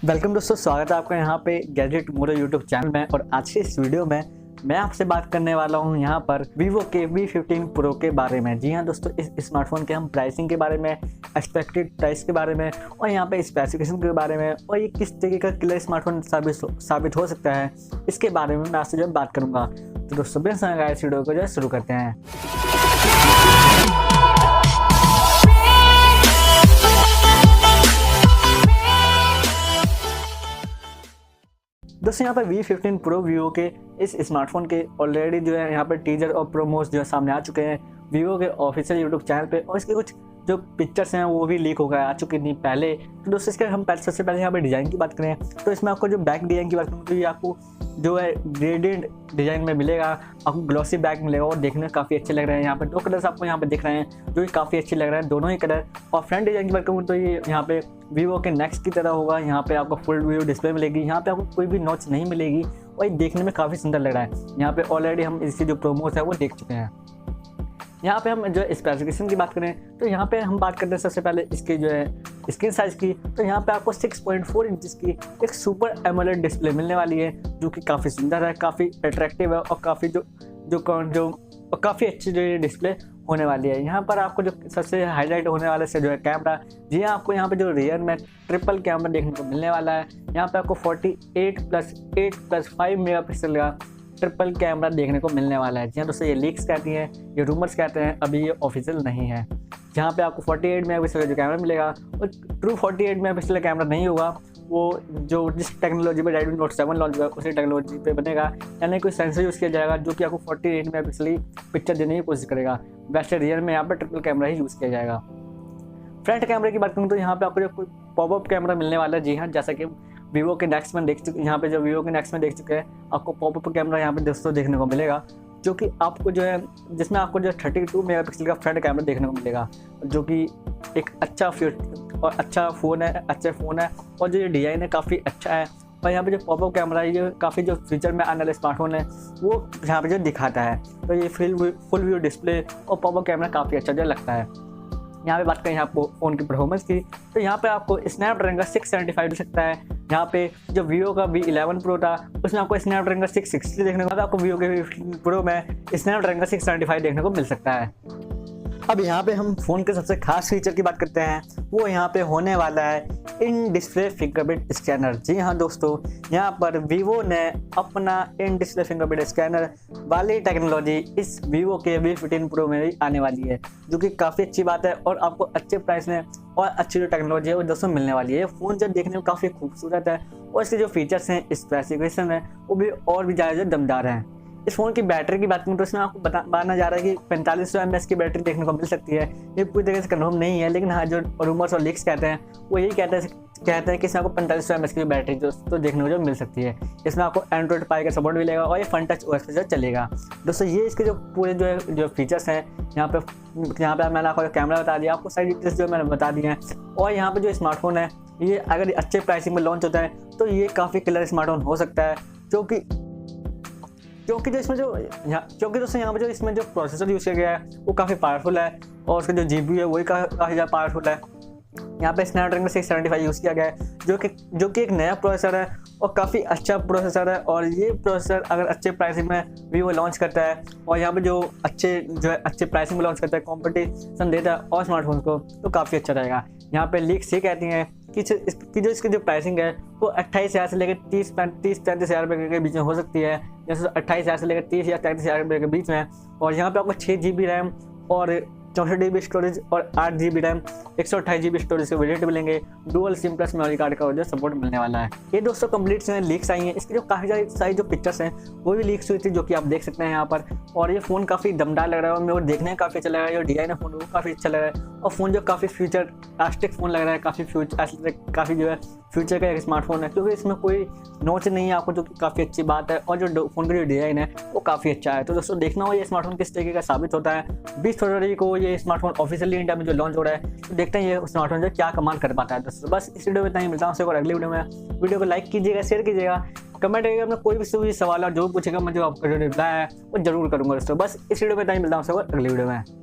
Welcome दोस्तों, स्वागत है आपका यहाँ पे गैजेट मोरो यूट्यूब चैनल में। और आज के इस वीडियो में मैं आपसे बात करने वाला हूँ यहाँ पर Vivo के V15 Pro के बारे में। जी हाँ दोस्तों, इस स्मार्टफोन के हम प्राइसिंग के बारे में, एक्सपेक्टेड प्राइस के बारे में और यहाँ पे स्पेसिफिकेशन के बारे में और ये किस तरीके का किलर स्मार्टफोन साबित हो सकता है, इसके बारे में मैं आपसे जो बात करूँगा। तो दोस्तों बिना समय गवाए इस वीडियो को जो शुरू करते हैं। दोस्तों यहाँ पर V15 Pro Vivo के इस स्मार्टफोन के ऑलरेडी जो है यहाँ पर टीजर और प्रोमोस जो है सामने आ चुके हैं Vivo के ऑफिशियल यूट्यूब चैनल पे, और इसके कुछ जो पिक्चर्स हैं वो भी लीक हो गए आ चुके नहीं पहले। तो दोस्तों इसके हम सबसे पहले यहाँ पर डिज़ाइन की बात करें तो इसमें आपको जो बैक डिज़ाइन की बात करूँ तो ये आपको जो है ग्रेडियंट डिज़ाइन में मिलेगा, आपको ग्लॉसी बैक मिलेगा और देखने में काफ़ी अच्छे लग रहे हैं। यहाँ पर दो कलर्स आपको यहाँ पे दिख रहे हैं जो कि काफ़ी अच्छे लग रहे हैं, दोनों ही कलर। और फ्रंट डिज़ाइन की बात करूँ तो ये यहाँ पे Vivo के नेक्स्ट की तरह होगा। यहाँ पे आपको फुल व्यू डिस्प्ले मिलेगी, यहाँ पे आपको कोई भी नॉच नहीं मिलेगी और ये देखने में काफ़ी सुंदर लग रहा है। यहाँ पे ऑलरेडी हम इसकी जो प्रोमोस है वो देख चुके हैं। यहाँ पे हम जो स्पेसिफिकेशन की बात करें तो यहाँ पे हम बात करते हैं सबसे पहले इसके जो है स्क्रीन साइज़ की। तो यहाँ पे आपको 6.4 इंचज़ की एक सुपर एमोलेड डिस्प्ले मिलने वाली है जो कि काफ़ी सुंदर है, काफ़ी अट्रैक्टिव है और काफ़ी काफ़ी अच्छी जो ये डिस्प्ले होने वाली है। यहाँ पर आपको जो सबसे हाईलाइट होने वाला से जो है कैमरा, जी हाँ, आपको यहाँ पे जो रियर में ट्रिपल कैमरा देखने को मिलने वाला है। यहाँ पे आपको 48+8+5 मेगापिक्सल का ट्रिपल कैमरा देखने को मिलने वाला है। जी हाँ दोस्तों, ये लीक्स कहती हैं, ये रूमर्स कहते हैं, अभी ये ऑफिशियल नहीं है। जहाँ पे आपको 48 मेगापिक्सल का जो कैमरा मिलेगा और ट्रू 48 मेगापिक्सल का कैमरा नहीं होगा, वो जो जिस टेक्नोलॉजी पे Redmi Note 7 लॉन्च हुआ उसी टेक्नोलॉजी पे बनेगा, यानी कोई सेंसर यूज़ किया जाएगा जो कि आपको 48 मेगापिक्सल की पिक्चर देने की कोशिश करेगा। वैसे रियर में यहाँ पर ट्रिपल कैमरा ही यूज़ किया जाएगा। फ्रंट कैमरे की बात करूँ तो यहाँ पे आपको जो कोई पॉपअप कैमरा मिलने वाला है। जी हाँ, जैसा कि Vivo के नेक्स्ट में देख चुके, यहाँ पे जो Vivo के नेक्स्ट में देख चुके हैं, आपको पॉपअप कैमरा यहाँ पे दोस्तों देखने को मिलेगा जो कि आपको जो है जिसमें आपको जो 32 मेगापिक्सल का फ्रंट कैमरा देखने को मिलेगा, जो कि एक अच्छा फ़ोन है और जो ये डिज़ाइन है काफ़ी अच्छा है। और यहाँ पे जो पॉपअप कैमरा है ये काफ़ी जो फ्यूचर में आने वाले स्मार्टफोन है वो यहाँ पे जो दिखाता है। तो ये फुल व्यू डिस्प्ले और पॉपअप कैमरा काफ़ी अच्छा जो लगता है। यहाँ पे बात करें आपको फ़ोन की परफॉर्मेंस की तो यहाँ पे आपको स्नैपड्रैगन का 675 मिल सकता है। यहाँ पे जो Vivo का V11 Pro था उसमें आपको स्नैपड्रैगन का 660 देखने को, आपको Vivo के V15 Pro में स्नैपड्रैगन का 675 देखने को मिल सकता है। अब यहाँ पे हम फ़ोन के सबसे खास फीचर की बात करते हैं, वो यहाँ पे होने वाला है इन डिस्प्ले फिंगरप्रिंट स्कैनर। जी हाँ दोस्तों, यहाँ पर Vivo ने अपना इन डिस्प्ले फिंगरप्रिंट स्कैनर वाली टेक्नोलॉजी इस Vivo के V15 Pro में भी आने वाली है, जो कि काफ़ी अच्छी बात है और आपको अच्छे प्राइस में और अच्छी जो टेक्नोलॉजी है वो दोस्तों मिलने वाली है। ये फ़ोन जो देखने में काफ़ी खूबसूरत है और इसके जो फीचर्स हैं, स्पेसिफिकेशन है, वो भी और भी ज़्यादा दमदार हैं। इस फ़ोन की बैटरी की बात करूँ तो इसमें आपको बताना जा रहा है कि 4500 mAh की बैटरी देखने को मिल सकती है। ये पूरी तरीके से कन्फर्म नहीं है, लेकिन हाँ जो रूमर्स और लीक्स कहते हैं वो यही कहते हैं कि इसमें आपको 4500 mAh की बैटरी तो देखने को जो मिल सकती है। इसमें आपको एंड्रॉइड पाई का सपोर्ट मिलेगा और ये फन टच OS पे जो चलेगा। दोस्तों ये इसके जो पूरे जो फीचर्स हैं, यहाँ पे मैंने आपको कैमरा बता दिया, आपको सारी डिटेल्स जो मैंने बता दी हैं। और यहाँ पे जो स्मार्टफोन है ये अगर अच्छे प्राइसिंग में लॉन्च होता है तो ये काफ़ी किलर स्मार्टफोन हो सकता है, क्योंकि दोस्तों यहाँ पे जो इसमें जो प्रोसेसर यूज़ किया गया है वो काफ़ी पावरफुल है और उसका जो GPU है वही काफ़ी ज़्यादा पावरफुल है। यहाँ पे स्नैपड्रैगन 675 यूज़ किया गया है जो कि एक नया प्रोसेसर है और काफ़ी अच्छा प्रोसेसर है। और ये प्रोसेसर अगर अच्छे प्राइसिंग में Vivo लॉन्च करता है और यहाँ पे जो अच्छे प्राइसिंग में लॉन्च करता है, कॉम्पिटिशन देता है और स्मार्टफोन को, तो काफ़ी अच्छा रहेगा। यहाँ पे लीक्स ये कहती हैं कि जो इसकी जो प्राइसिंग है वो 28,000 से लेकर 30-35,000 रुपये के बीच में हो सकती है, जैसे 28,000 से लेकर 30 या 33,000 रुपये के बीच में। और यहाँ पे आपको 6 GB रैम और 64 GB स्टोरेज और 8 GB रैम 128 GB स्टोरेज के वेरिएंट मिलेंगे। Dual SIM plus memory card का जो सपोर्ट मिलने वाला है। ये दोस्तों कंप्लीट से लीक्स आई हैं, इसकी जो काफ़ी सारी जो पिक्चर्स हैं वो भी लीक्स हुई थी, जो कि आप देख सकते हैं यहाँ पर। और ये फ़ोन काफ़ी दमदार लग रहा है और मेरे को देखने में काफ़ी अच्छा लग रहा है। जो डिज़ाइन है फ़ोन वो काफ़ी अच्छा लग रहा है और फ़ोन जो काफ़ी फ्यूचरिस्टिक फ़ोन लग रहा है, काफ़ी जो है फ्यूचर का एक स्मार्टफोन है, क्योंकि इसमें कोई नोच नहीं है आपको, जो कि काफ़ी अच्छी बात है। और जो फ़ोन का जो डिज़ाइन है वो काफ़ी अच्छा है। तो दोस्तों देखना हो ये स्मार्टफोन किस तरीके का साबित होता है। 20 फरवरी को ये स्मार्टफोन ऑफिशियली इंडिया में जो लॉन्च हो रहा है, तो देखते हैं ये स्मार्टफोन जो क्या कमाल कर पाता है। दोस्तों बस इस वीडियो में इतना ही, मिलता हूँ आपसे और अगली वीडियो में। वीडियो को लाइक कीजिएगा, शेयर कीजिएगा, कमेंट करिएगा, अपना कोई भी सवाल और जो पूछेगा मैं जो आपका जो रिप्लाई है वो जरूर करूँगा। दोस्तों बस इस वीडियो में इतना ही, मिलता हूँ आपसे और अगली वीडियो में।